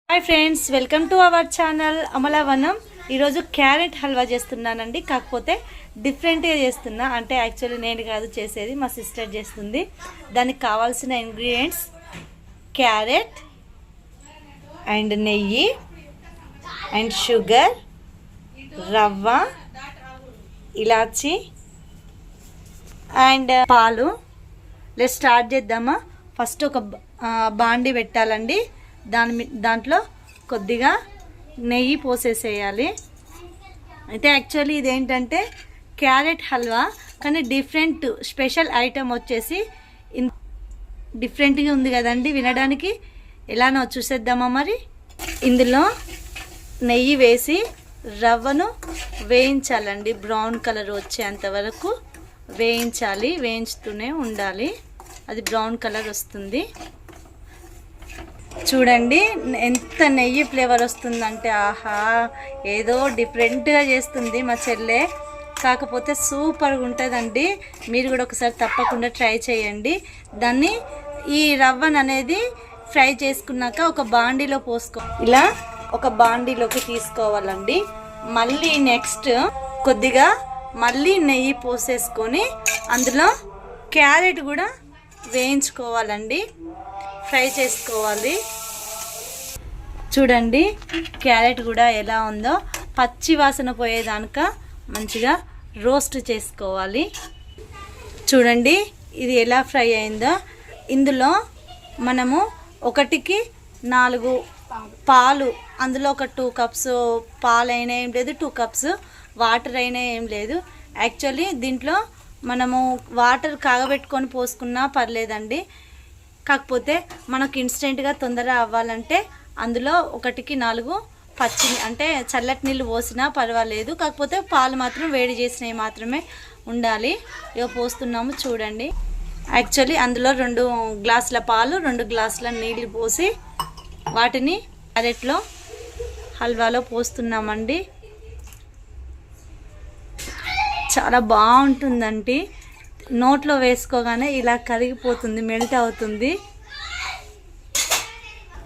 Hi friends, welcome to our channel Amalavanam. ఈరోజు carrot halwa చేస్తున్నానండి. కాకపోతే డిఫరెంట్గా చేస్తున్నా. అంటే యాక్చువల్లీ నేను కాదు చేసేది, మా సిస్టర్ చేస్తుంది. దానికి కావాల్సిన ఇంగ్రీడియంట్స్ క్యారెట్ అండ్ నెయ్యి అండ్ షుగర్, రవ్వ, ఇలాచి అండ్ పాలు. లెట్స్ స్టార్ట్ చేద్దామా. ఫస్ట్ ఒక బాండి పెట్టాలండి. దాంట్లో కొద్దిగా నెయ్యి పోసేసేయాలి. అయితే యాక్చువల్లీ ఇదేంటంటే క్యారెట్ హల్వా, కానీ డిఫరెంట్ స్పెషల్ ఐటెం వచ్చేసి డిఫరెంట్గా ఉంది కదండి. వినడానికి ఎలానో చూసేద్దామా మరి. ఇందులో నెయ్యి వేసి రవ్వను వేయించాలండి. బ్రౌన్ కలర్ వచ్చేంత వరకు వేయించాలి. వేయించుతూనే ఉండాలి, అది బ్రౌన్ కలర్ వస్తుంది. చూడండి ఎంత నెయ్యి ఫ్లేవర్ వస్తుందంటే, ఆహా, ఏదో డిఫరెంట్గా చేస్తుంది మా చెల్లె. కాకపోతే సూపర్గా ఉంటుందండి. మీరు కూడా ఒకసారి తప్పకుండా ట్రై చేయండి. దాన్ని ఈ రవ్వను అనేది ఫ్రై చేసుకున్నాక ఒక బాండీలో ఇలా ఒక బాండీలోకి తీసుకోవాలండి. మళ్ళీ నెక్స్ట్ కొద్దిగా మళ్ళీ నెయ్యి పోసేసుకొని అందులో క్యారెట్ కూడా వేయించుకోవాలండి, ఫ్రై చేసుకోవాలి. చూడండి క్యారెట్ కూడా ఎలా ఉందో, పచ్చి వాసన పోయేదానిక మంచిగా రోస్ట్ చేసుకోవాలి. చూడండి ఇది ఎలా ఫ్రై అయిందో. ఇందులో మనము 1కి 4 పాలు, అందులో ఒక 2 కప్స్ పాలు అయినా ఏం లేదు, 2 కప్స్ వాటర్ అయినా ఏం లేదు. యాక్చువల్లీ దీంట్లో మనము వాటర్ కాగబెట్టుకొని పోసుకున్నా పర్లేదండి. కాకపోతే మనకు ఇన్స్టెంట్గా తొందరగా అవ్వాలంటే అందులో 1కి 4 పచ్చి అంటే చల్లటి నీళ్ళు పోసినా పర్వాలేదు. కాకపోతే పాలు మాత్రం వేడి చేసినవి మాత్రమే ఉండాలి. ఇక పోస్తున్నాము చూడండి. యాక్చువల్లీ అందులో 2 గ్లాసుల పాలు, 2 గ్లాసుల నీళ్ళు పోసి వాటిని క్యారెట్లో హల్వాలో పోస్తున్నామండి. చాలా బాగుంటుందండి. నోట్లో వేసుకోగానే ఇలా కరిగిపోతుంది, మెల్ట్ అవుతుంది.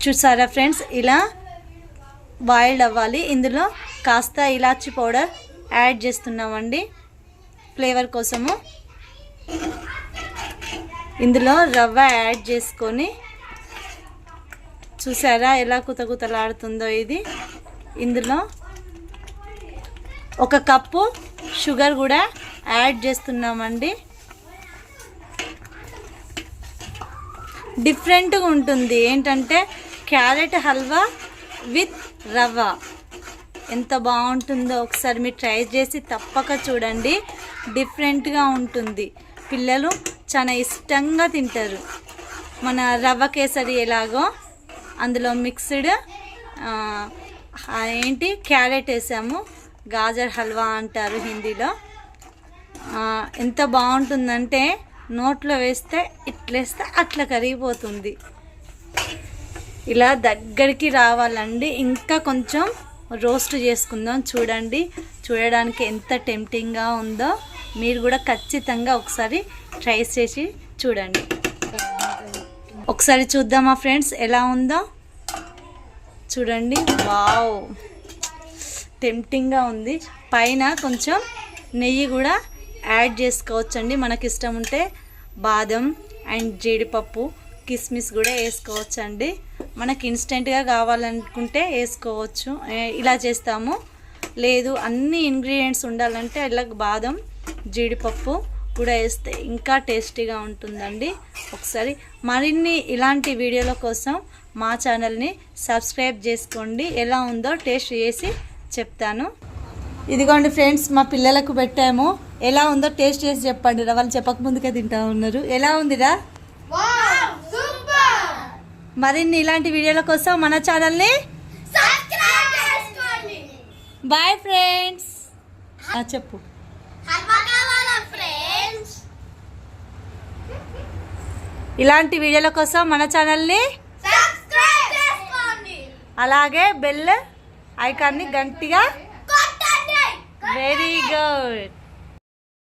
చూసారా ఫ్రెండ్స్, ఇలా బాయిల్డ్ అవ్వాలి. ఇందులో కాస్త ఇలాచి పౌడర్ యాడ్ చేస్తున్నామండి ఫ్లేవర్ కోసము. ఇందులో రవ్వ యాడ్ చేసుకొని చూసారా ఎలా కుతకుతలాడుతుందో ఇది. ఇందులో 1 కప్పు షుగర్ కూడా యాడ్ చేస్తున్నామండి. డిఫరెంట్గా ఉంటుంది. ఏంటంటే క్యారెట్ హల్వా విత్ రవ్వ ఎంత బాగుంటుందో ఒకసారి మీరు ట్రై చేసి తప్పక చూడండి. డిఫరెంట్గా ఉంటుంది, పిల్లలు చాలా ఇష్టంగా తింటారు. మన రవ్వ కేసరి ఎలాగో అందులో మిక్స్డ్ క్యారెట్ వేసాము, గాజర్ హల్వా అంటారు హిందీలో. ఎంత బాగుంటుందంటే నోట్లో వేస్తే ఇట్లేస్తే అట్లా కరిగిపోతుంది. ఇలా దగ్గరికి రావాలండి. ఇంకా కొంచెం రోస్ట్ చేసుకుందాం. చూడండి, చూడడానికి ఎంత టెంప్టింగ్గా ఉందో. మీరు కూడా ఖచ్చితంగా ఒకసారి ట్రై చేసి చూడండి. ఒకసారి చూద్దామా ఫ్రెండ్స్ ఎలా ఉందో. చూడండి, వావ్, టెంప్టింగ్గా ఉంది. పైన కొంచెం నెయ్యి కూడా యాడ్ చేసుకోవచ్చండి. మనకి ఇష్టం ఉంటే బాదం అండ్ జీడిపప్పు, కిస్మిస్ కూడా వేసుకోవచ్చండి. మనకి ఇన్స్టెంట్గా కావాలనుకుంటే వేసుకోవచ్చు. ఇలా చేస్తాము. లేదు అన్ని ఇంగ్రీడియంట్స్ ఉండాలంటే ఇలా బాదం, జీడిపప్పు కూడా వేస్తే ఇంకా టేస్టీగా ఉంటుందండి. ఒకసారి మరిన్ని ఇలాంటి వీడియోల కోసం మా ఛానల్ని సబ్స్క్రైబ్ చేసుకోండి. ఎలా ఉందో టేస్ట్ చేసి చెప్తాను. ఇదిగోండి ఫ్రెండ్స్, మా పిల్లలకు పెట్టాము. ఎలా ఉందో టేస్ట్ చేసి చెప్పండి. వాళ్ళు చెప్పక ముందుకే తింటా ఉన్నారు. ఎలా ఉందిరా? మరిన్ని ఇలాంటి వీడియోల కోసం మన ఛానల్ని సబ్స్క్రైబ్ చేసుకోండి. Bye friends. చెప్పు. ఇలాంటి వీడియోల కోసం మన ఛానల్ని సబ్స్క్రైబ్ చేసుకోండి. అలాగే బెల్ ఐకాన్ని గట్టిగా కొట్టండి. Very good.